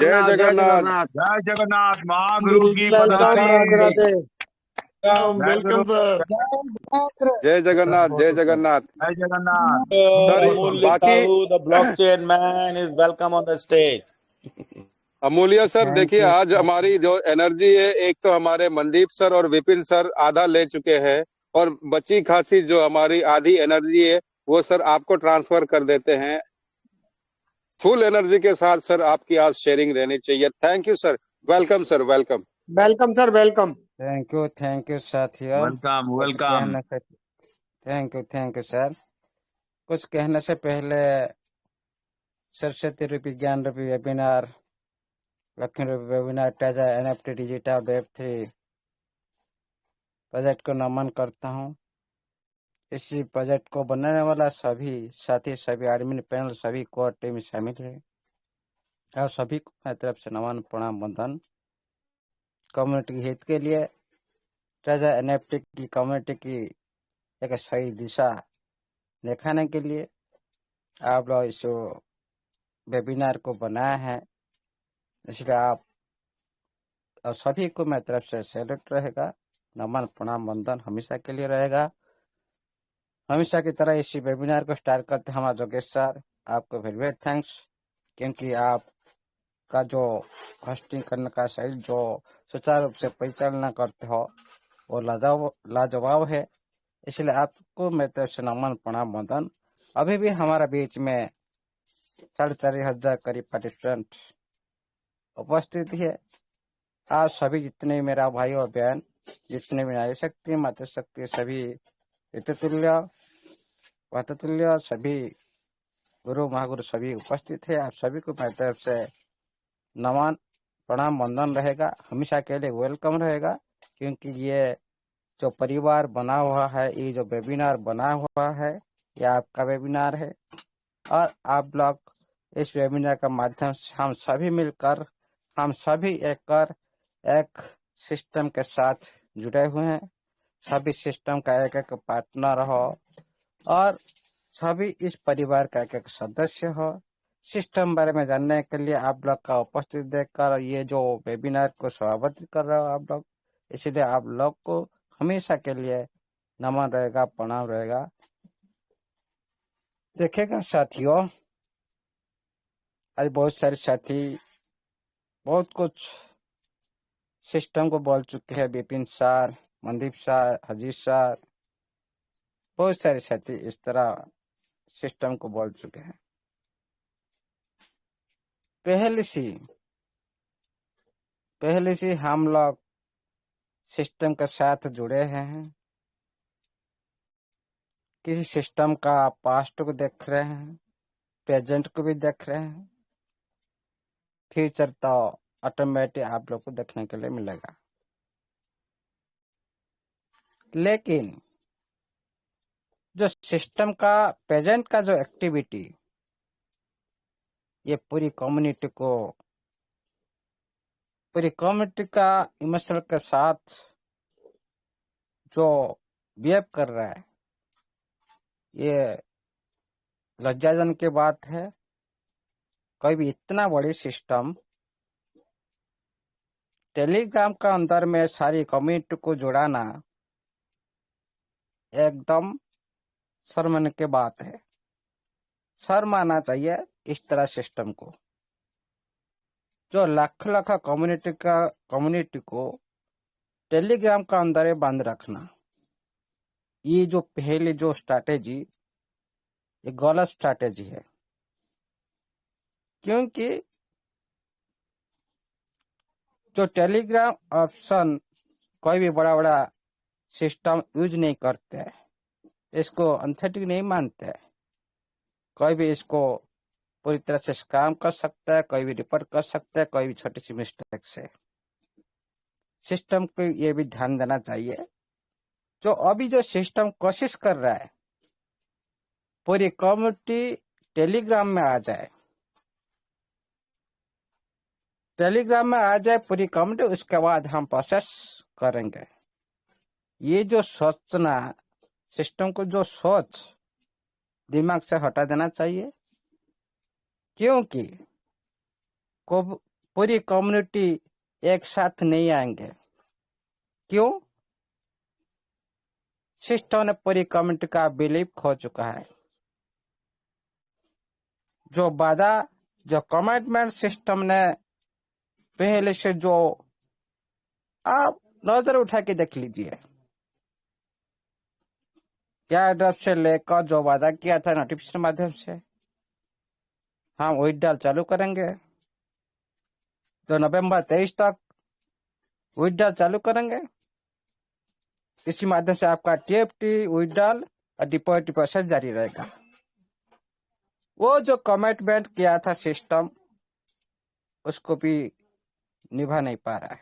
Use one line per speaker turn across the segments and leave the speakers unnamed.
जय
जगन्नाथ, जय
जगन्नाथ।
जगन्नाथ।
जय जगन्नाथ महागुरु की
वेलकम, राधे
पदधूलि।
राधे।
जय गुरु।
Welcome sir.
जय जगन्नाथ, जय जगन्नाथ।
जय जगन्नाथ।
सर
Amulya
बाकी
Sahu, the blockchain man, is welcome on the stage.
अमूल्य सर,
थैंक
देखिए
यू।
आज हमारी जो एनर्जी है, एक तो हमारे मनदीप सर और विपिन सर आधा ले चुके हैं, और बची खासी जो हमारी आधी एनर्जी है वो सर आपको ट्रांसफर कर देते हैं। फुल एनर्जी के साथ सर आपकी आज शेयरिंग रहनी चाहिए। Thank you sir. Welcome sir, welcome.
Welcome sir, welcome.
Thank you साथियों।
वेलकम
कुछ
वेलकम।
कहने से थैंक यू सर। कुछ कहने से पहले सरस्वती रूपी ज्ञान रूपी वेबिनार, लक्ष्मी रूपी वेबिनार टाजा एनएफटी डिजिटल वेब3 प्रोजेक्ट को नमन करता हूँ। इसी प्रोजेक्ट को बनाने वाला सभी साथी, सभी एडमिन पैनल, सभी कोर टीम शामिल है, और सभी को मेरी तरफ से नमन प्रणाम वंदन। कम्युनिटी के हित के लिए टाजा एनएफटी की कम्युनिटी की एक सही दिशा दिखाने के लिए आप लोग इस वेबिनार को बनाया है, इसलिए आप और सभी को मेरी तरफ से सैल्यूट रहेगा, नमन प्रणाम वंदन हमेशा के लिए रहेगा। हमेशा की तरह इसी वेबिनार को स्टार्ट करते हैं हमारा जोगेश सर, आपको वेरी वेरी थैंक्स, क्योंकि आपका जो होस्टिंग करने का सही जो सुचारू रूप से परिचालना करते हो वो लाजवाब है, इसलिए आपको मेरी तरफ से नमन प्रणाम वंदन। अभी भी हमारा बीच में 4,500 करीब पार्टिसिपेंट उपस्थित है। आप सभी जितने भी मेरा भाई और बहन, जितने भी नारी शक्ति मातृ शक्ति, सभी पितृतुल्य वातुल्य, सभी गुरु महागुरु सभी उपस्थित है। आप सभी को मेरी तरफ से नमन प्रणाम वंदन रहेगा, हमेशा के लिए वेलकम रहेगा, क्योंकि ये जो परिवार बना हुआ है, ये जो वेबिनार बना हुआ है, ये आपका वेबिनार है, और आप लोग इस वेबिनार का माध्यम से हम सभी मिलकर, हम सभी एक सिस्टम के साथ जुड़े हुए हैं। सभी सिस्टम का एक एक पार्टनर हो, और सभी इस परिवार का एक एक सदस्य हो। सिस्टम बारे में जानने के लिए आप लोग का उपस्थित देखकर ये जो वेबिनार को स्वागत कर रहे हो आप लोग, इसलिए आप लोग को हमेशा के लिए नमन रहेगा, प्रणाम रहेगा। देखिएगा साथियों, आज बहुत सारे साथी बहुत कुछ सिस्टम को बोल चुके हैं, Vipin sir, Mandeep sir, Hazir sir, बहुत सारे साथी इस तरह सिस्टम को बोल चुके हैं। पहले से हम लोग सिस्टम के साथ जुड़े हैं, किसी सिस्टम का पास्ट को देख रहे हैं, प्रेजेंट को भी देख रहे हैं, फ्यूचर तो ऑटोमेटिक आप लोग को देखने के लिए मिलेगा। लेकिन जो सिस्टम का प्रेजेंट का जो एक्टिविटी, ये पूरी कम्युनिटी का इमोशनल के साथ जो बिहेव कर रहा है, ये लज्जाजनक की बात है। कोई भी इतना बड़ी सिस्टम टेलीग्राम का अंदर में सारी कम्युनिटी को जुड़ाना एकदम शर्मनाक की बात है। शर्म आना चाहिए इस तरह सिस्टम को, जो लाख लाख कम्युनिटी को टेलीग्राम का अंदर ही बंद रखना, ये जो पहली जो स्ट्रैटेजी, ये गलत स्ट्रैटेजी है। क्योंकि जो टेलीग्राम ऑप्शन कोई भी बड़ा बड़ा सिस्टम यूज नहीं करते है, इसको ऑथेंटिक नहीं मानते है। कोई भी इसको पूरी तरह से स्कैम कर सकता है, कोई भी रिपोर्ट कर सकता है, कोई भी छोटी सी मिस्टेक से। सिस्टम को ये भी ध्यान देना चाहिए, जो अभी जो सिस्टम कोशिश कर रहा है पूरी कम्युनिटी टेलीग्राम में आ जाए, पूरी कम्युनिटी, उसके बाद हम प्रोसेस करेंगे। ये जो सोचना, सिस्टम को जो सोच दिमाग से हटा देना चाहिए, क्योंकि पूरी कम्युनिटी एक साथ नहीं आएंगे। क्यों? सिस्टम ने पूरी कम्युनिटी का बिलीव खो चुका है। जो वादा, जो कमिटमेंट सिस्टम ने पहले से, जो आप नजर उठा के देख लीजिए, क्या ड्रॉप से लेकर जो वादा किया था नोटिफिकेशन माध्यम से, हम विड्रॉल चालू करेंगे, तो नवंबर 23 तक विड्रॉल चालू करेंगे। इसी माध्यम से आपका टीएफटी, विड्रॉल और डिपॉजिट प्रोसेस जारी रहेगा। वो जो कमिटमेंट किया था सिस्टम, उसको भी निभा नहीं पा रहा है,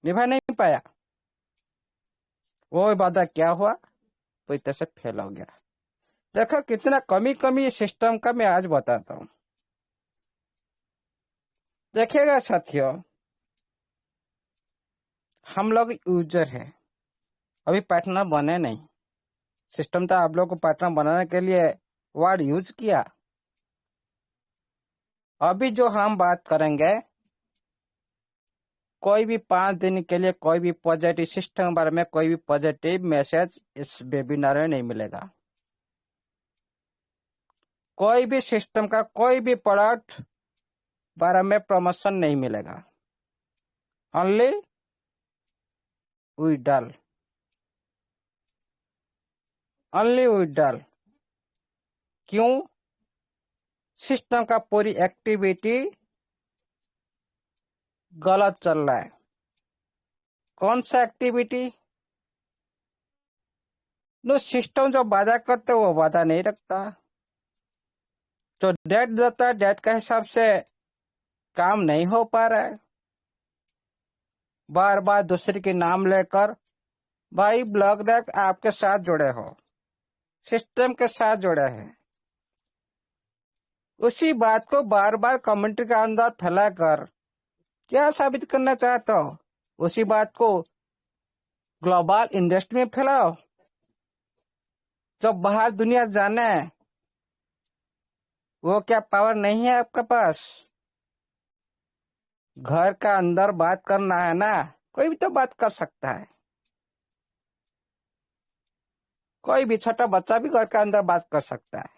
निभा नहीं पाया। वो वादा क्या हुआ, पूरी तरह से फेल हो गया। देखो कितना कमी सिस्टम का, मैं आज बताता हूँ। देखिएगा साथियों, हम लोग यूजर हैं, अभी पार्टनर बने नहीं। सिस्टम तो आप लोग को पार्टनर बनाने के लिए वर्ड यूज किया। अभी जो हम बात करेंगे, कोई भी 5 दिन के लिए कोई भी पॉजिटिव सिस्टम के बारे में कोई भी पॉजिटिव मैसेज इस वेबिनार में नहीं मिलेगा। कोई भी सिस्टम का कोई भी प्रोडक्ट बारे में प्रमोशन नहीं मिलेगा। Only withdrawal, only withdrawal. क्यों? सिस्टम का पूरी एक्टिविटी गलत चल रहा है। कौन सा एक्टिविटी? नो, सिस्टम जो वादा करते वो वादा नहीं रखता। जो डेट देता है, डेट के हिसाब से काम नहीं हो पा रहा है। बार बार दूसरे के नाम लेकर, भाई ब्लॉक डेक आपके साथ जुड़े हो, सिस्टम के साथ जुड़े हैं, उसी बात को बार बार कम्युनिटी के अंदर फैलाकर क्या साबित करना चाहते हो? उसी बात को ग्लोबल इंडस्ट्री में फैलाओ, जो बाहर दुनिया जाने। वो क्या पावर नहीं है आपके पास? घर का अंदर बात करना है ना, कोई भी तो बात कर सकता है। कोई भी छोटा बच्चा भी घर के अंदर बात कर सकता है।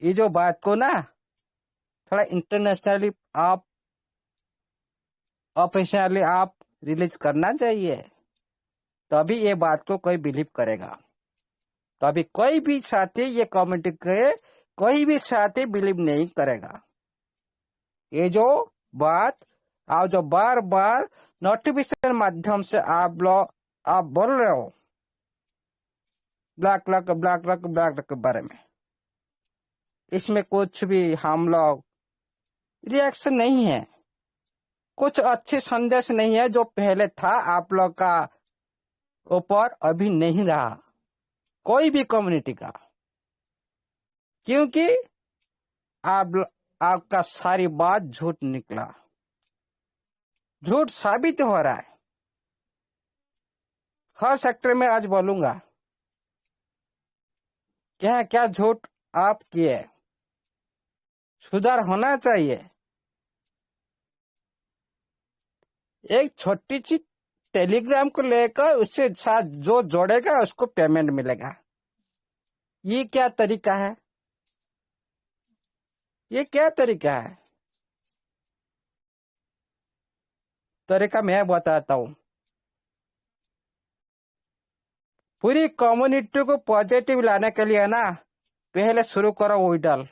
ये जो बात को ना थोड़ा इंटरनेशनली आप, ऑफिशियली आप रिलीज करना चाहिए, तभी ये बात को कोई बिलीव करेगा। तभी कोई भी साथी ये कम्युनिटी के कोई भी साथी बिलीव नहीं करेगा। ये जो बात आप जो बार बार नोटिफिकेशन माध्यम से आप लोग आप बोल रहे हो ब्लैक लक के बारे में, इसमें कुछ भी हम लोग रिएक्शन नहीं है, कुछ अच्छे संदेश नहीं है। जो पहले था आप लोग का ऊपर, अभी नहीं रहा कोई भी कम्युनिटी का, क्योंकि आपका सारी बात झूठ निकला, झूठ साबित हो रहा है। हर सेक्टर में आज बोलूंगा क्या क्या झूठ आप किए, सुधार होना चाहिए। एक छोटी सी टेलीग्राम को लेकर उससे साथ जो जोड़ेगा उसको पेमेंट मिलेगा। ये क्या तरीका है? ये क्या तरीका है? तरीका मैं बताता हूं। पूरी कम्युनिटी को पॉजिटिव लाने के लिए ना, पहले शुरू करो विड्रॉल।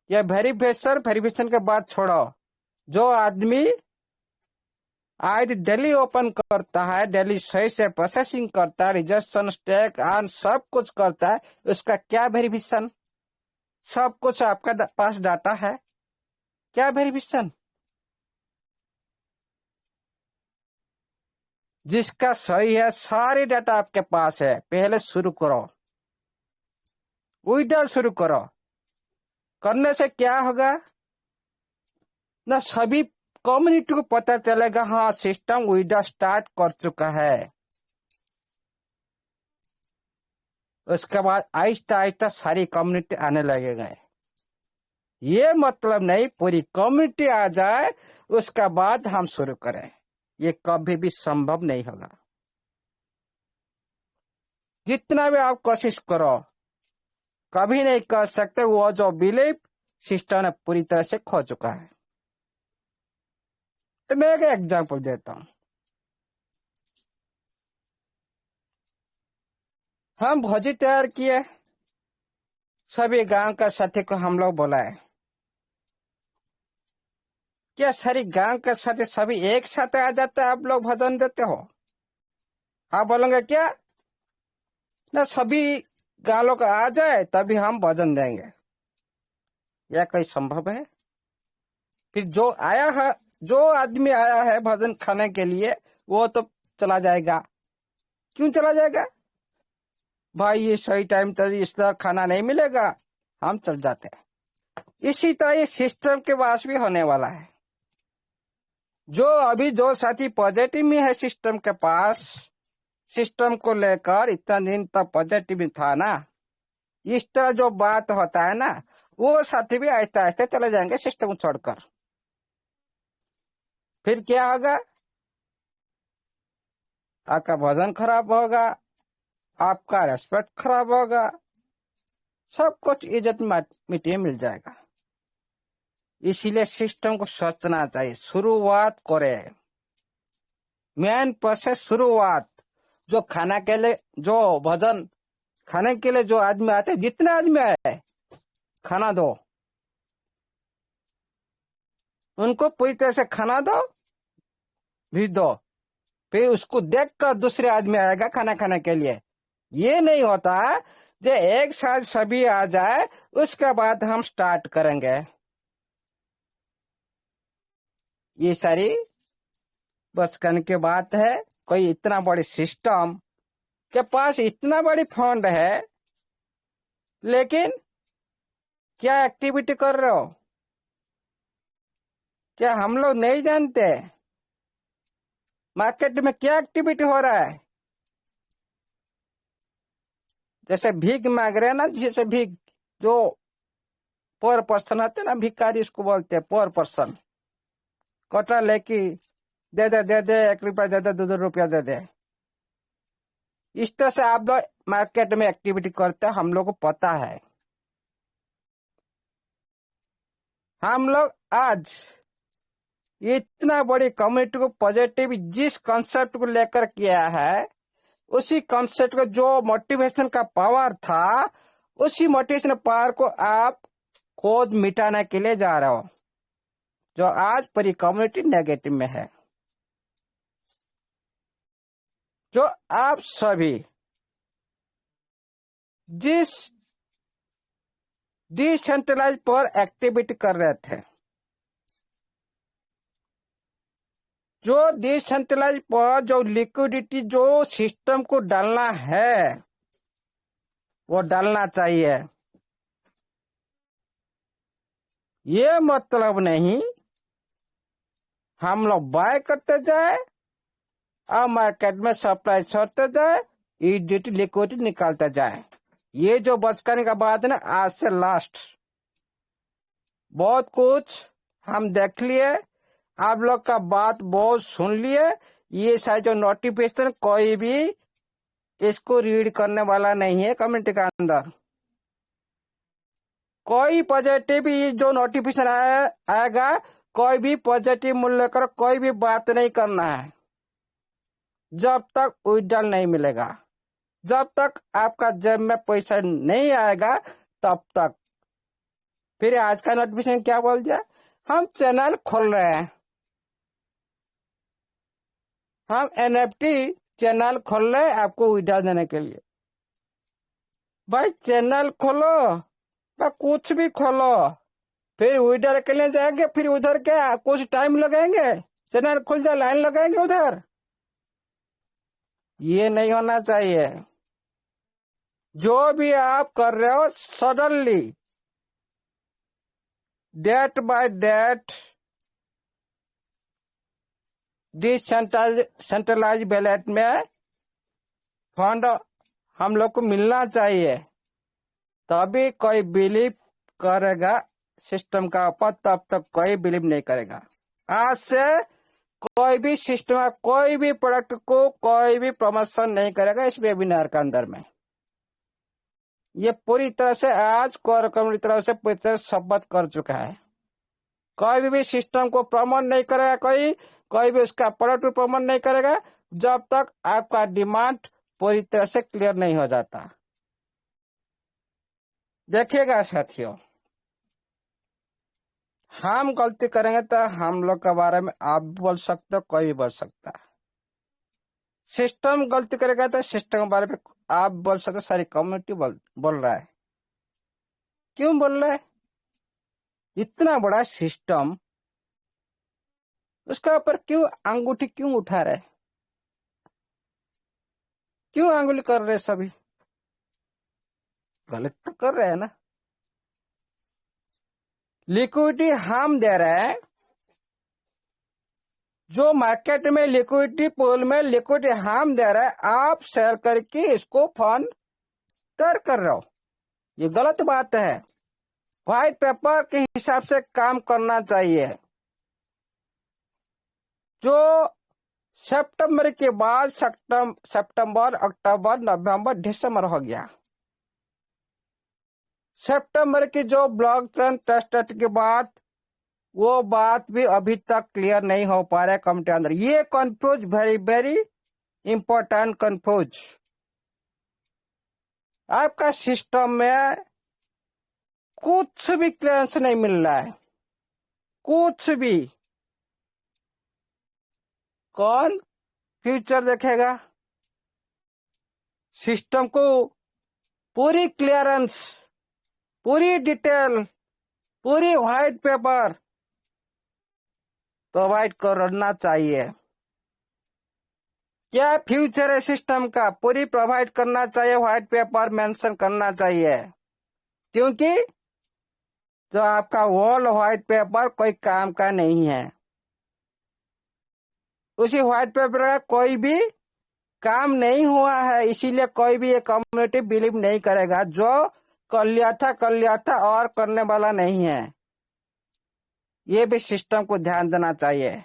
या वेरिफिकेशन के बाद छोड़ो। जो आदमी आईडी डेली ओपन करता है, डेली सही से प्रोसेसिंग करता है, रजिस्ट्रेशन, स्टेक ऑन सब कुछ करता है, उसका क्या वेरिफिकेशन? सब कुछ आपका पास डाटा है, क्या वेरिफिकेशन? जिसका सही है, सारी डाटा आपके पास है, पहले शुरू करो, विड्रॉल शुरू करो। करने से क्या होगा ना, सभी कम्युनिटी को पता चलेगा हाँ सिस्टम विड्रॉल स्टार्ट कर चुका है। उसके बाद आहिस्ता आहिस्ता सारी कम्युनिटी आने लगेगा। ये मतलब नहीं पूरी कम्युनिटी आ जाए उसका बाद हम शुरू करें, ये कभी भी संभव नहीं होगा। जितना भी आप कोशिश करो कभी नहीं कर सकते। वो जो बिलीफ सिस्टम ने पूरी तरह से खो चुका है। तो मैं एक एग्जांपल देता हूं। हम भोजी तैयार किए, सभी गांव का साथी को हम लोग बुलाए। क्या सारी गांव के साथी सभी एक साथ आ जाते आप लोग भजन देते हो? आप बोलोगे क्या ना सभी गांव लोग आ जाए तभी हम भजन देंगे? यह कोई संभव है? फिर जो आदमी आया है भजन खाने के लिए वो तो चला जाएगा। क्यों चला जाएगा? भाई ये सही टाइम तक इस तरह खाना नहीं मिलेगा, हम चल जाते हैं। इसी तरह ये सिस्टम के पास भी होने वाला है। जो साथी पॉजिटिव में है सिस्टम के पास, सिस्टम को लेकर इतना दिन तक पॉजिटिव था ना, इस तरह जो बात होता है ना, वो साथी भी आहिस्ते आहिस्ते चले जाएंगे सिस्टम को छोड़कर। फिर क्या होगा? आपका भजन खराब होगा, आपका रेस्पेक्ट खराब होगा, सब कुछ इज्जत मिट्टी मिल जाएगा। इसीलिए सिस्टम को सोचना चाहिए, शुरुआत करे। मेन प्रोसेस शुरुआत। जो खाना के लिए, जो भजन खाने के लिए जो आदमी आते, जितने आदमी आए खाना दो, उनको पूरी तरह से खाना दो, भी दो। फिर उसको देखकर दूसरे आदमी आएगा खाना खाने के लिए। ये नहीं होता जो एक साथ सभी आ जाए उसके बाद हम स्टार्ट करेंगे। ये सारी बचपन की बात है। कोई इतना बड़ी सिस्टम के पास इतना बड़ी फंड है, लेकिन क्या एक्टिविटी कर रहे हो? क्या हम लोग नहीं जानते मार्केट में क्या एक्टिविटी हो रहा है? जैसे भीख मांग रहे हैं ना, जैसे भीख जो पोअर पर्सन आते ना, भिखारी इसको बोलते हैं, पोअर पर्सन। कटोरा लेके दे दे 1 रुपया दे दे, 2 रुपया दे दे। इस तरह से आप लोग मार्केट में एक्टिविटी करते हैं, हम लोग को पता है। हम लोग आज इतना बड़ी कम्युनिटी को पॉजिटिव जिस कॉन्सेप्ट को लेकर किया है, उसी कॉन्सेप्ट को जो मोटिवेशन का पावर था, उसी मोटिवेशन पावर को आप खुद मिटाने के लिए जा रहे हो, जो आज पूरी कम्युनिटी नेगेटिव में है। जो आप सभी जिस डिसेंट्रलाइज पर एक्टिविटी कर रहे थे, जो डिसेंट्रलाइज पर जो लिक्विडिटी जो सिस्टम को डालना है वो डालना चाहिए। ये मतलब नहीं हम लोग बाय करते जाए और मार्केट में सप्लाई छोड़ते जाए, इडिटी लिक्विडिटी निकालते जाए। ये जो बचकाने का बात है ना, आज से लास्ट बहुत कुछ हम देख लिए, आप लोग का बात बहुत सुन लिए। ये सारे जो नोटिफिकेशन कोई भी इसको रीड करने वाला नहीं है कम्युनिटी का अंदर। कोई पॉजिटिव जो नोटिफिकेशन आएगा, कोई भी पॉजिटिव मूल्य कर कोई भी बात नहीं करना है जब तक विड्रॉल नहीं मिलेगा। जब तक आपका जेब में पैसा नहीं आएगा तब तक। फिर आज का नोटिफिकेशन क्या बोल दिया? हम चैनल खोल रहे हैं, हम एनएफटी चैनल खोल रहे हैं आपको विड्रॉल देने के लिए। भाई चैनल खोलो या कुछ भी खोलो, फिर विड्रॉल के लिए जाएंगे, फिर उधर क्या कुछ टाइम लगाएंगे, चैनल खुल जाए लाइन लगाएंगे उधर। ये नहीं होना चाहिए। जो भी आप कर रहे हो suddenly date by date decentralise ballot में फंड हम लोग को मिलना चाहिए, तभी कोई बिलीव करेगा सिस्टम का ऊपर तब तक कोई बिलीव नहीं करेगा। आज से कोई भी सिस्टम, कोई भी प्रोडक्ट को कोई भी प्रमोशन नहीं करेगा इस वेबिनार के अंदर में। ये पूरी तरह से आज कोर कम्युनिटी तरफ से पूरी तरह शपथ कर चुका है। कोई भी सिस्टम को प्रमोट नहीं करेगा, कोई भी उसका प्रोडक्ट को प्रमोट नहीं करेगा जब तक आपका डिमांड पूरी तरह से क्लियर नहीं हो जाता। देखिएगा साथियों, हम गलती करेंगे तो हम लोग के बारे में आप भी बोल सकते हो, कोई भी बोल सकता है। सिस्टम गलती करेगा तो सिस्टम के बारे में आप बोल सकते हो, सारी कम्युनिटी बोल रहा है। क्यों बोल रहा है? इतना बड़ा सिस्टम, उसका ऊपर क्यों अंगूठी क्यों उठा रहे, क्यों अंगुली कर रहे? सभी गलत तो कर रहे हैं ना। लिक्विडिटी हम दे रहे हैं, जो मार्केट में लिक्विडिटी पूल में लिक्विडिटी हम दे रहे हैं, आप सेल करके इसको फंड तैयार कर रहे हो। ये गलत बात है। व्हाइट पेपर के हिसाब से काम करना चाहिए। जो सितंबर के बाद सितंबर, अक्टूबर, नवंबर, दिसंबर हो गया। सितंबर की जो ब्लॉकचेन टेस्ट के बाद वो बात भी अभी तक क्लियर नहीं हो पा रहा है कमिटी अंदर। ये confuse, very very important confuse. आपका सिस्टम में कुछ भी क्लियरेंस नहीं मिल रहा है, कुछ भी। कौन फ्यूचर देखेगा? सिस्टम को पूरी क्लियरेंस, पूरी डिटेल, पूरी व्हाइट पेपर प्रोवाइड करना चाहिए। क्या फ्यूचर है सिस्टम का? पूरी प्रोवाइड करना चाहिए, व्हाइट पेपर मेंशन करना चाहिए। क्योंकि जो आपका वर्ल्ड व्हाइट पेपर कोई काम का नहीं है। उसी व्हाइट पेपर का कोई भी काम नहीं हुआ है, इसीलिए कोई भी ये कम्युनिटी बिलीव नहीं करेगा। जो कर लिया था और करने वाला नहीं है। ये भी सिस्टम को ध्यान देना चाहिए।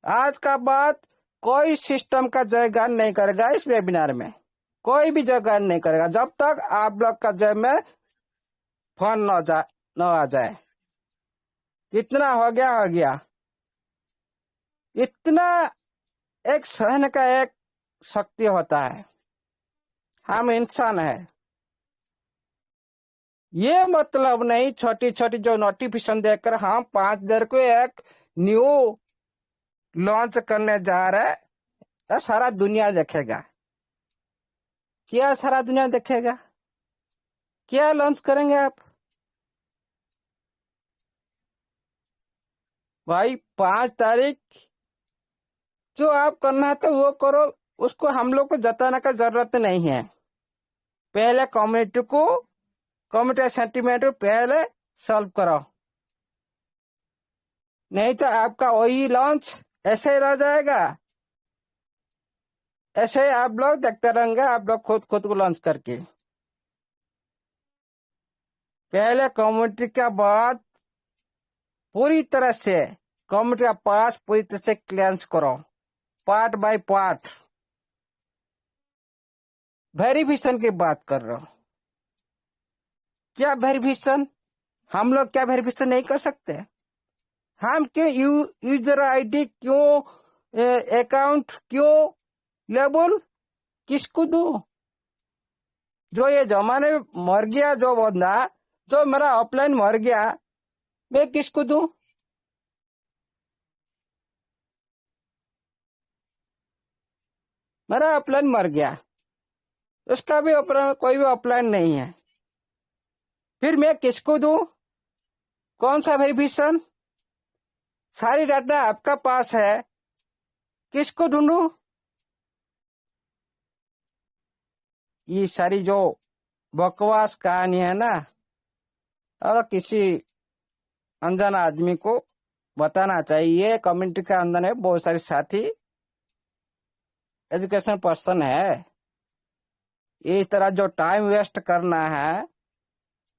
आज का बाद कोई सिस्टम का जयगान नहीं करेगा इस वेबिनार में, कोई भी जयगान नहीं करेगा जब तक आप लोग का जय में फंड न आ जाए। कितना हो गया। इतना एक सहन का एक शक्ति होता है। हम इंसान है। ये मतलब नहीं छोटी छोटी जो नोटिफिकेशन देखकर हम 5 देर को एक न्यू लॉन्च करने जा रहे हैं तो सारा दुनिया देखेगा। क्या सारा दुनिया देखेगा? क्या लॉन्च करेंगे आप? भाई 5 तारीख जो आप करना है तो वो करो, उसको हम लोग को जताने का जरूरत नहीं है। पहले कम्युनिटी सेंटीमेंट को पहले सॉल्व करो, नहीं तो आपका वही लॉन्च ऐसे ही रह जाएगा। ऐसे आप लोग देखते रहेंगे, आप लोग खुद को लॉन्च करके। पहले कम्युनिटी के बाद पूरी तरह से कम्युनिटी का पास पूरी तरह से क्लियरेंस करो, पार्ट बाय पार्ट। वेरिफिकेशन की बात कर रहा हूं। क्या वेरिफिकेशन? हम लोग क्या वेरिफिकेशन नहीं कर सकते? हम क्यों यूजर आईडी, क्यों अकाउंट, क्यों लेबल किसको दूं? जो ये जमाने में मर गया जो बंदा, जो मेरा ऑफलाइन मर गया, मैं किसको दूं? मेरा ऑफलाइन मर गया, उसका भी कोई भी ऑफलाइन नहीं है, फिर मैं किसको दूं? कौन सा वेरिफिकेशन? सारी डाटा आपका पास है, किसको ढूंढूं? ये सारी जो बकवास कहानी है ना, और किसी अनजान आदमी को बताना चाहिए। कम्युनिटी के अंदर में बहुत सारे साथी एजुकेशन पर्सन है। इस तरह जो टाइम वेस्ट करना है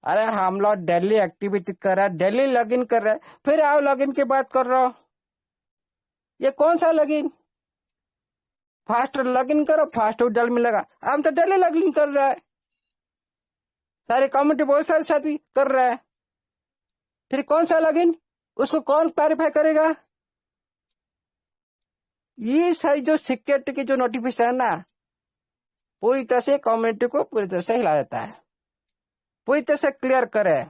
अरे हम लोग डेली एक्टिविटी कर रहे हैं, डेली लॉगिन कर रहे हैं, फिर आओ लॉगिन की बात कर रहे हो। ये कौन सा लॉगिन? फास्ट लॉगिन करो, फास्ट विड्रॉल मिलेगा। हम तो डेली लॉगिन कर रहे हैं, सारी कम्युनिटी बहुत सारे साथी कर रहे हैं, फिर कौन सा लॉगिन? उसको कौन वेरीफाई करेगा? ये सारी जो सिक्योरिटी की जो नोटिफिकेशन है ना, पूरी तरह से कम्युनिटी को पूरी तरह से हिला देता है, पूरी तरह से क्लियर करे।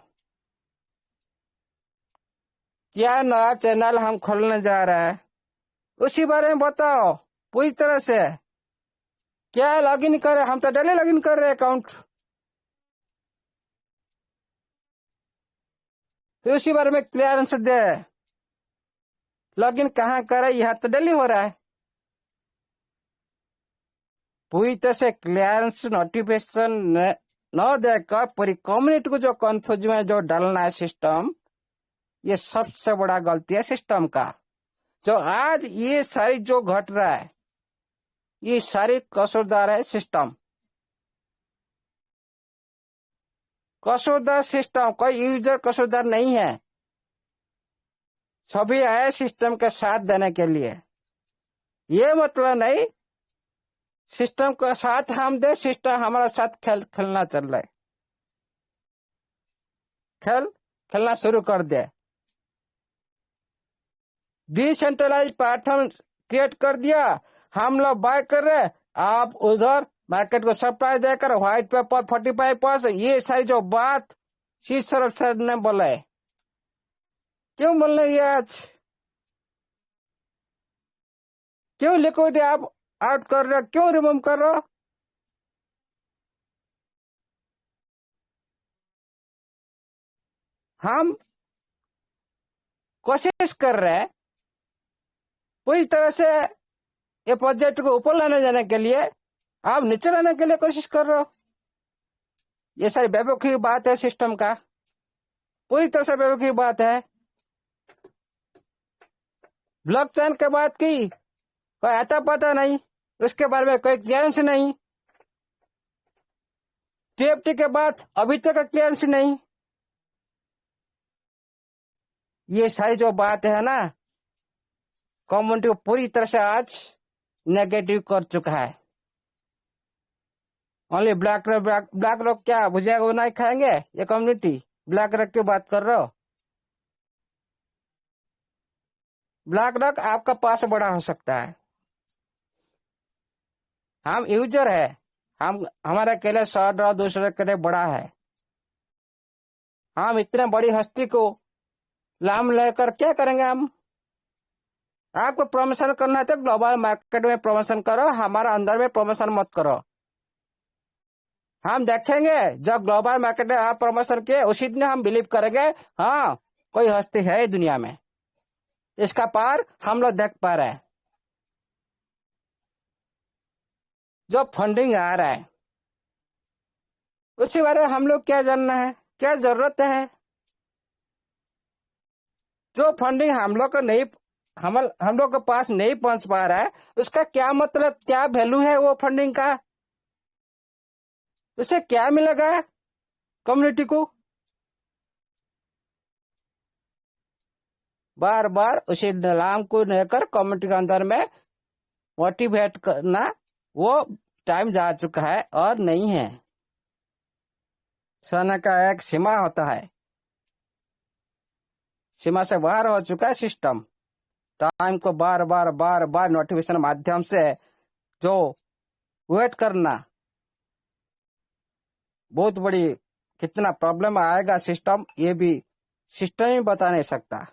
क्या नया चैनल हम खोलने जा रहे हैं, उसी बारे में बताओ पूरी तरह से। क्या लॉगिन करे? हम तो डेली लॉगिन कर रहे हैं अकाउंट, तो उसी बारे में क्लियरेंस दे। लॉगिन कहाँ करे? यहाँ तो डेली हो रहा है। पूरी तरह से क्लियरेंस नोटिफिकेशन न देकर पूरी कम्युनिटी को जो कंफ्यूज में जो डालना है सिस्टम, ये सबसे बड़ा गलती है सिस्टम का। जो आज ये सारी जो घट रहा है, ये सारी कसूरदार है सिस्टम। कसूरदार सिस्टम, कोई यूजर कसूरदार नहीं है। सभी आए सिस्टम के साथ देने के लिए। ये मतलब नहीं सिस्टम का साथ हम दे, सिस्टम हमारा साथ खेलना चल रहा है, खेलना शुरू कर दे। डिसेंट्रलाइज प्लेटफॉर्म क्रिएट कर दिया, हम लोग बाय कर रहे, आप उधर मार्केट को सप्लाई देकर व्हाइट पेपर 45%, ये सारी जो बात शीर्ष सर ने बोला है, क्यों बोल रहे आज? क्यों लिक्विडिटी आप आउट कर रहे हो? क्यों रिमूव कर रहे हो? हम कोशिश कर रहे हैं पूरी तरह से ये प्रोजेक्ट को ऊपर लाने जाने के लिए, आप नीचे लाने के लिए कोशिश कर रहे हो। ये सारी बेवकूफी बात है सिस्टम का, पूरी तरह से बेवकूफी बात है। ब्लॉकचेन के बात की, कोई आता पता नहीं, उसके बारे में कोई क्लियरेंस नहीं। टीएफटी के बाद अभी तक क्लियरेंस नहीं। ये सारी जो बात है ना, कम्युनिटी को पूरी तरह से आज नेगेटिव कर चुका है। ओनली ब्लैक रॉक क्या भुजिया को नहीं खाएंगे ये कम्युनिटी? ब्लैक रॉक की बात कर रहे हो? ब्लैक रॉक आपका पास बड़ा हो सकता है, हम यूजर है, हमारे के लिए 100 दूसरे के लिए बड़ा है। हम इतने बड़ी हस्ती को लाम लेकर क्या करेंगे हम? आपको प्रमोशन करना है तो ग्लोबल मार्केट में प्रमोशन करो, हमारा अंदर में प्रमोशन मत करो। हम देखेंगे जब ग्लोबल मार्केट में आप प्रमोशन किए, उसी दिन हम बिलीव करेंगे हाँ कोई हस्ती है दुनिया में, इसका पार हम लोग देख पा रहे हैं। जो फंडिंग आ रहा है उसी बारे में हम लोग क्या जानना है, क्या जरूरत है? जो फंडिंग हम लोग को नहीं, हम लोग के पास नहीं पहुंच पा रहा है, उसका क्या मतलब, क्या वैल्यू है वो फंडिंग का? उससे क्या मिलेगा कम्युनिटी को? बार बार उसी नीलाम को लेकर कम्युनिटी के अंदर में मोटिवेट करना, वो टाइम जा चुका है और नहीं है। समय का एक सीमा होता है, सीमा से बाहर हो चुका है सिस्टम। टाइम को बार बार नोटिफिकेशन माध्यम से जो वेट करना, बहुत बड़ी कितना प्रॉब्लम आएगा सिस्टम, ये भी सिस्टम ही बता नहीं सकता।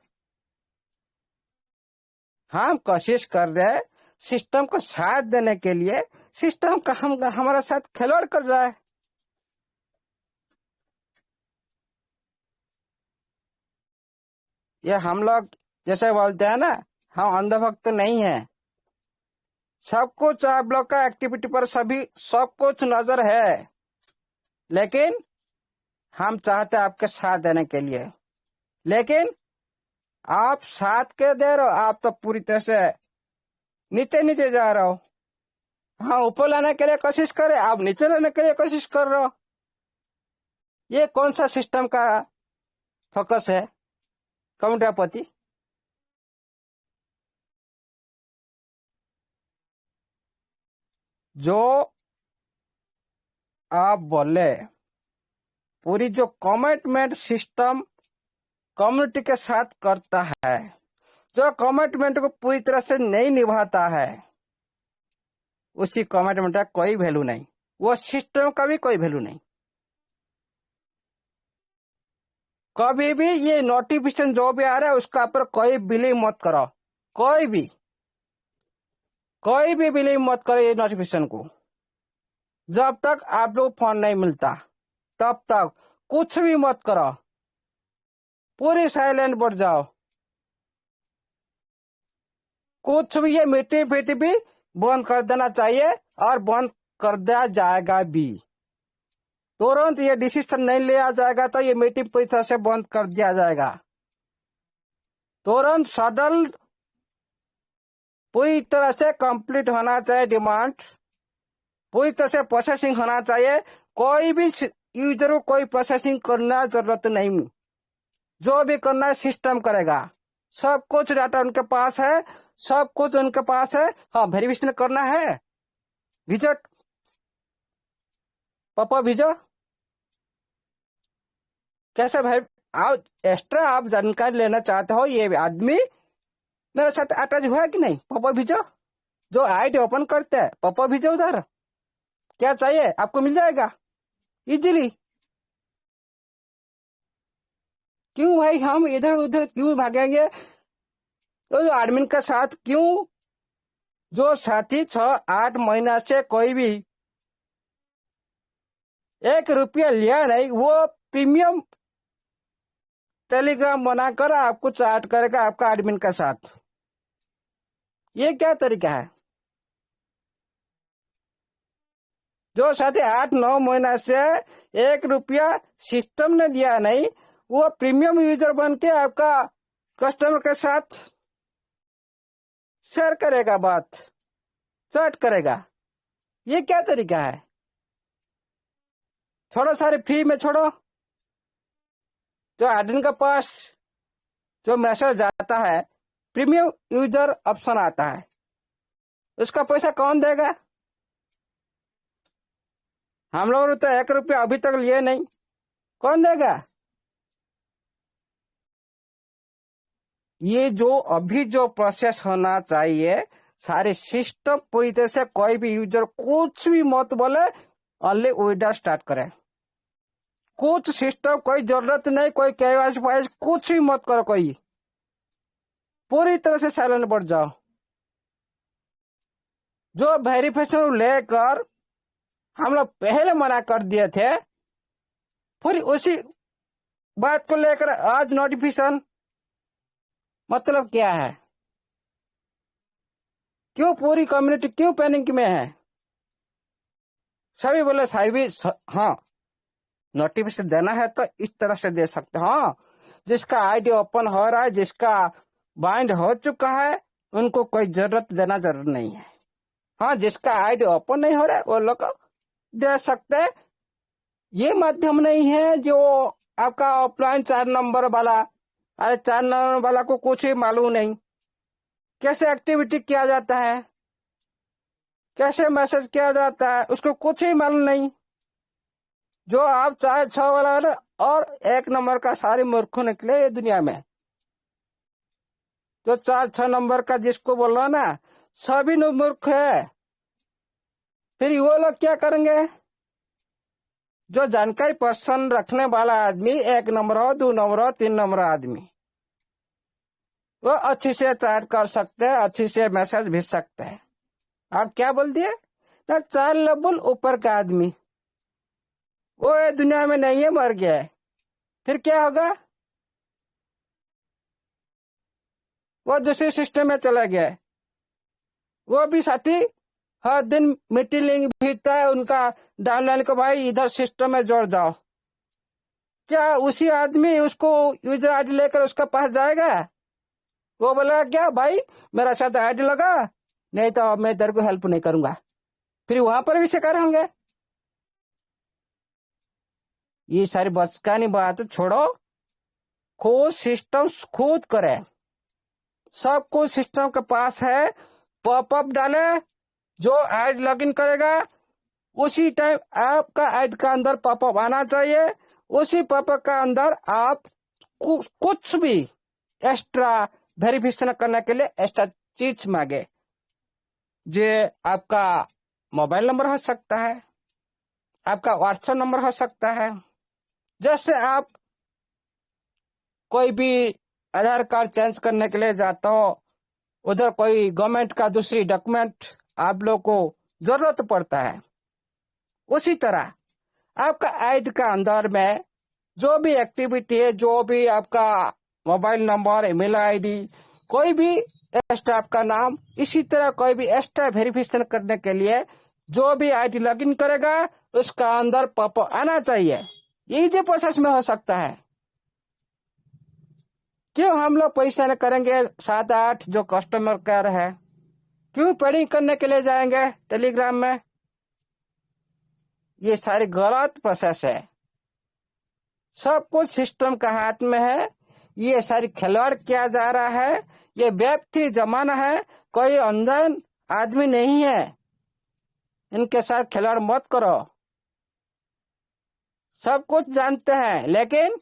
हम कोशिश कर रहे हैं सिस्टम को साथ देने के लिए, सिस्टम का हमारा साथ खिलवाड़ कर रहा है। ये हम लोग जैसे बोलते हैं ना, हम अंधभक्त नहीं है। सब कुछ आप लोग का एक्टिविटी पर सभी सब कुछ नजर है, लेकिन हम चाहते हैं आपके साथ देने के लिए, लेकिन आप साथ के दे रहे हो, आप तो पूरी तरह से नीचे जा रहे हो। हाँ, ऊपर लाने के लिए कोशिश करे, आप नीचे लाने के लिए कोशिश कर रहे हो। ये कौन सा सिस्टम का फोकस है कम्युनिटी? जो आप बोले पूरी जो कमिटमेंट सिस्टम कम्युनिटी के साथ करता है, जो कमिटमेंट को पूरी तरह से नहीं निभाता है, उसी कमिटमेंट का कोई वैल्यू नहीं, वो सिस्टम का भी कोई वैल्यू नहीं। कभी भी ये नोटिफिकेशन जो भी आ रहा है उसका पर कोई बिलीव मत करो, कोई भी बिलीव मत करो ये नोटिफिकेशन को। जब तक आप लोग फोन नहीं मिलता तब तक कुछ भी मत करो, पूरी साइलेंट बढ़ जाओ। कुछ भी ये मीटिंग फीटिंग भी बंद कर देना चाहिए और बंद कर दिया जाएगा भी। तुरंत ये डिसीजन नहीं लिया जाएगा तो ये मीटिंग पूरी तरह से बंद कर दिया जाएगा। तुरंत सडन पूरी तरह से कंप्लीट होना चाहिए, डिमांड पूरी तरह से प्रोसेसिंग होना चाहिए। कोई भी यूजर को कोई प्रोसेसिंग करना जरूरत नहीं, जो भी करना है सिस्टम करेगा। सब कुछ डाटा उनके पास है, सब कुछ उनके पास है। हाँ, वेरिफिकेशन करना है, विजिट पापा भेजो। कैसे भाई आप एक्स्ट्रा आप जानकारी लेना चाहते हो, ये आदमी मेरे साथ अटैच हुआ कि नहीं, पापा भेजो। जो आईडी ओपन करते हैं पापा भेजो, उधर क्या चाहिए आपको मिल जाएगा इजीली। क्यों भाई हम इधर उधर क्यों भागेंगे? तो एडमिन के साथ क्यों? जो साथी 6-8 महीना से कोई भी 1 रुपया लिया नहीं, वो प्रीमियम टेलीग्राम बनाकर आपको चैट करेगा आपका एडमिन के साथ। ये क्या तरीका है? जो साथी 8-9 महीना से 1 रुपया सिस्टम ने दिया नहीं, वो प्रीमियम यूजर बन के आपका कस्टमर के साथ शेयर करेगा, बात चैट करेगा। ये क्या तरीका है? छोड़ो, सारे फ्री में छोड़ो। जो एडमिन के पास जो मैसेज आता है, प्रीमियम यूजर ऑप्शन आता है, उसका पैसा कौन देगा? हम लोगों ने तो 1 रुपया अभी तक लिए नहीं, कौन देगा? ये जो अभी जो प्रोसेस होना चाहिए, सारे सिस्टम पूरी तरह से कोई भी यूजर कुछ भी मत बोले, ओनली विड्रॉ स्टार्ट करे। कुछ सिस्टम कोई जरूरत नहीं, कोई केवाईसी कुछ भी मत करो, कोई पूरी तरह से साइलेंट बढ़ जाओ। जो वेरिफिकेशन लेकर हम लोग पहले मना कर दिए थे, फिर उसी बात को लेकर आज नोटिफिकेशन, मतलब क्या है? क्यों पूरी कम्युनिटी क्यों पैनिक में है? सभी बोले सभी हाँ, नोटिफिकेशन देना है तो इस तरह से दे सकते हैं। हाँ, जिसका आईडी ओपन हो रहा है, जिसका बाइंड हो चुका है, उनको कोई जरूरत देना जरूर नहीं है। हाँ, जिसका आईडी ओपन नहीं हो रहा है वो लोग दे सकते हैं। ये माध्यम नहीं है जो आपका ऑफलाइन 4 नंबर वाला, अरे 4 नंबर वाला को कुछ ही मालूम नहीं कैसे एक्टिविटी किया जाता है, कैसे मैसेज किया जाता है, उसको कुछ ही मालूम नहीं। जो आप 4-6 वाला और 1 नंबर का सारे मूर्ख निकले ये दुनिया में। जो 4-6 नंबर का जिसको बोल रहा ना, सभी मूर्ख है। फिर वो लोग क्या करेंगे? जो जानकारी पर्सन रखने वाला आदमी, 1 नंबर हो, 2 नंबर हो, 3 नंबर आदमी, वो अच्छी से चैट कर सकते हैं, अच्छी से मैसेज भेज सकते हैं। आप क्या बोल दिए ना, 4 लेवल ऊपर का आदमी वो ये दुनिया में नहीं है, मर गया है। फिर क्या होगा? वो दूसरे सिस्टम में चला गया है। वो भी साथी हर दिन मीटिंग लिंक भेजता है उनका डाउनलाइन को, भाई इधर सिस्टम में जोड़ जाओ। क्या उसी आदमी उसको यूजर आईडी लेकर उसका पास जाएगा? वो बोला क्या भाई मेरा साथ आईडी लगा, नहीं तो मैं तेरे को हेल्प नहीं करूंगा। फिर वहां पर भी शिकार होंगे। ये सारी बचकानी बात छोड़ो, खुद सिस्टम खुद करे। सब कुछ सिस्टम के पास है। पॉपअप डाले, जो ऐड लॉगिन करेगा उसी टाइम आपका ऐड का अंदर पॉपअप आना चाहिए। उसी पॉपअप का अंदर आप कुछ भी एक्स्ट्रा वेरिफिकेशन करने के लिए एक्स्ट्रा चीज मांगे। जो आपका मोबाइल नंबर हो सकता है, आपका व्हाट्सएप नंबर हो सकता है। जैसे आप कोई भी आधार कार्ड चेंज करने के लिए जाते हो, उधर कोई गवर्नमेंट का दूसरी डॉक्यूमेंट आप लोग को जरूरत पड़ता है, उसी तरह आपका ऐड का अंदर में जो भी एक्टिविटी है, जो भी आपका मोबाइल नंबर, ईमेल आईडी, कोई भी एक्स्ट्रा आपका नाम, इसी तरह कोई भी एक्स्ट्रा वेरिफिकेशन करने के लिए जो भी आईडी लॉगिन करेगा उसका अंदर पॉपअप आना चाहिए। इजी प्रोसेस में हो सकता है। क्यों हम लोग पैसा न करेंगे 7-8 जो कस्टमर केयर है, क्यों पेडिंग करने के लिए जाएंगे टेलीग्राम में? ये सारी गलत प्रोसेस है। सब कुछ सिस्टम का हाथ में है। ये सारी खिलवाड़ किया जा रहा है। ये वेब 3 जमाना है, कोई अनजान आदमी नहीं है। इनके साथ खिलवाड़ मत करो। सब कुछ जानते हैं लेकिन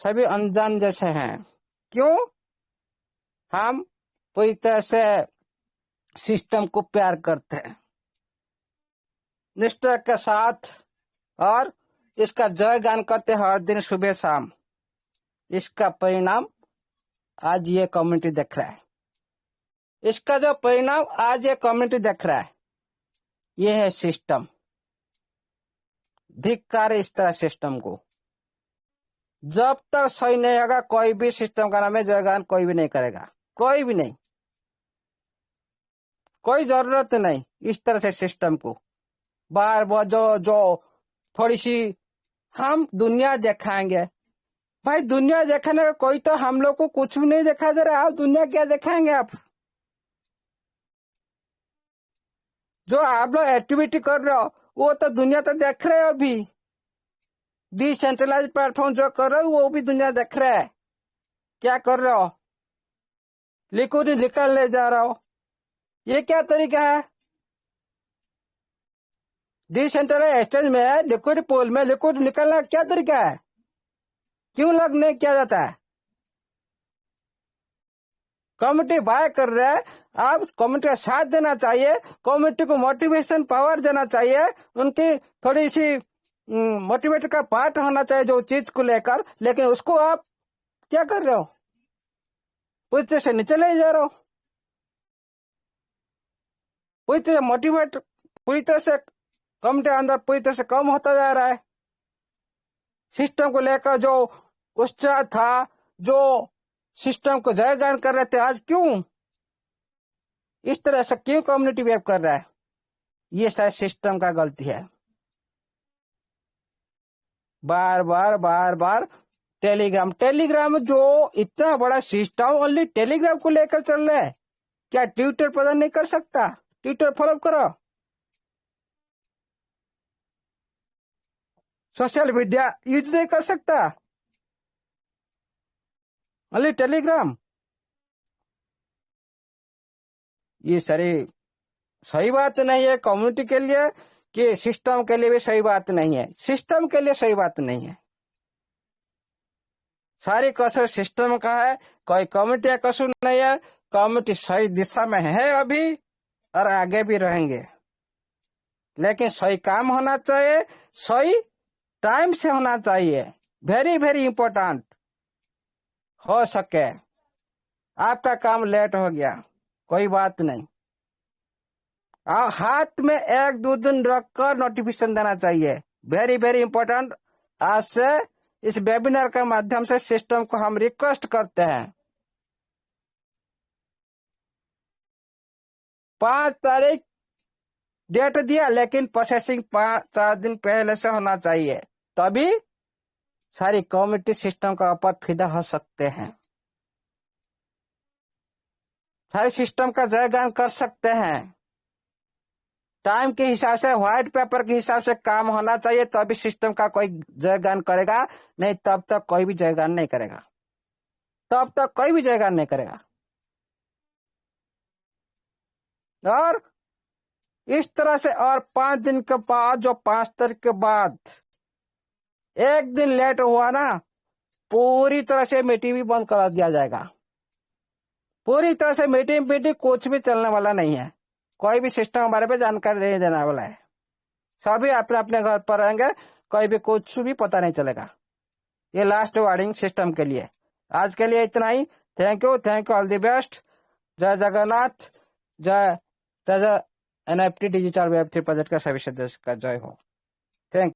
सभी अनजान जैसे हैं। क्यों? हम पूरी तरह से सिस्टम को प्यार करते हैं, निष्ठा के साथ, और इसका जयगान करते हैं हर दिन सुबह शाम। इसका परिणाम आज ये कम्युनिटी देख रहा है। इसका जो परिणाम आज ये कम्युनिटी देख रहा है, ये है सिस्टम। धिक्कार इस तरह सिस्टम को। जब तक सही नहीं होगा कोई भी सिस्टम का नाम है जयगान कोई भी नहीं करेगा, कोई भी नहीं। कोई जरूरत नहीं इस तरह से सिस्टम को बार बार जो थोड़ी सी हम दुनिया दिखाएंगे। भाई दुनिया दिखाने का कोई तो हम लोग को कुछ भी नहीं दिखा दे रहा। आप दुनिया क्या दिखाएंगे? आप जो आप लोग एक्टिविटी कर रहे हो वो तो दुनिया तो देख रहे हो। अभी डिसेंट्रलाइज प्लेटफॉर्म जो कर रहे हो वो भी दुनिया देख रहा है। क्या कर रहे हो? लिक्विड निकल ले जा रहा हो। ये क्या तरीका है? डिसेंट्रलाइज एक्सचेंज में लिक्विड पूल में लिक्विड निकलना क्या तरीका है? क्यों लग नहीं किया जाता है? कम्युनिटी बाय कर रहे हैं, आप कम्युनिटी का साथ देना चाहिए। कम्युनिटी को मोटिवेशन पावर देना चाहिए। उनकी थोड़ी सी मोटिवेट का पार्ट होना चाहिए जो चीज को लेकर। लेकिन उसको आप क्या कर रहे हो? पूरी तरह से नीचे ले जा रहे हो। पूरी तरह मोटिवेट पूरी तरह से कम्युनिटी अंदर पूरी तरह से कम होता जा रहा है। सिस्टम को लेकर जो उत्साह था, जो सिस्टम को जयगान कर रहे थे, आज क्यों इस तरह से क्यों कम्युनिटी बिहेव कर रहा है? ये शायद सिस्टम का गलती है। बार बार टेलीग्राम जो इतना बड़ा सिस्टम ओनली टेलीग्राम को लेकर चल रहा है। क्या ट्विटर प्रदान नहीं कर सकता? ट्विटर फॉलो करो। सोशल मीडिया यूज नहीं कर सकता? Only Telegram? ये सारी सही बात नहीं है कम्युनिटी के लिए, कि सिस्टम के लिए भी सही बात नहीं है। सिस्टम के लिए सही बात नहीं है। सारी कसर सिस्टम का है, कोई कम्युनिटी का कसूर नहीं है। कम्युनिटी सही दिशा में है अभी और आगे भी रहेंगे। लेकिन सही काम होना चाहिए, सही टाइम से होना चाहिए। Very very important. हो सके आपका काम लेट हो गया कोई बात नहीं, हाथ में 1-2 दिन रखकर नोटिफिकेशन देना चाहिए। Very very important. आज से इस वेबिनार के माध्यम से सिस्टम को हम रिक्वेस्ट करते हैं। 5 तारीख डेट दिया, लेकिन प्रोसेसिंग 4 दिन पहले से होना चाहिए, तभी सारी कम्युनिटी सिस्टम का ऊपर फिदा हो सकते हैं। सारे सिस्टम का जयगान कर सकते हैं। टाइम के हिसाब से, व्हाइट पेपर के हिसाब से काम होना चाहिए, तभी सिस्टम का कोई जयगान करेगा, नहीं तब तक कोई भी जयगान नहीं करेगा, तब तक कोई भी जयगान नहीं करेगा। और इस तरह से, और 5 दिन के बाद, जो 5 तारीख के बाद एक दिन लेट हुआ ना, पूरी तरह से मीटिंग भी बंद करा दिया जाएगा। पूरी तरह से मीटिंग कुछ भी चलने वाला नहीं है, कोई भी सिस्टम हमारे पे जानकारी नहीं देने वाला है। सभी अपने अपने घर पर रहेंगे, कोई भी कुछ भी पता नहीं चलेगा। ये लास्ट वार्निंग सिस्टम के लिए। आज के लिए इतना ही। Thank you, all the best. जय जगन्नाथ, जय एनएफटी डिजिटल वेब 3 प्रोजेक्ट का सभी सदस्य का जय हो। थैंक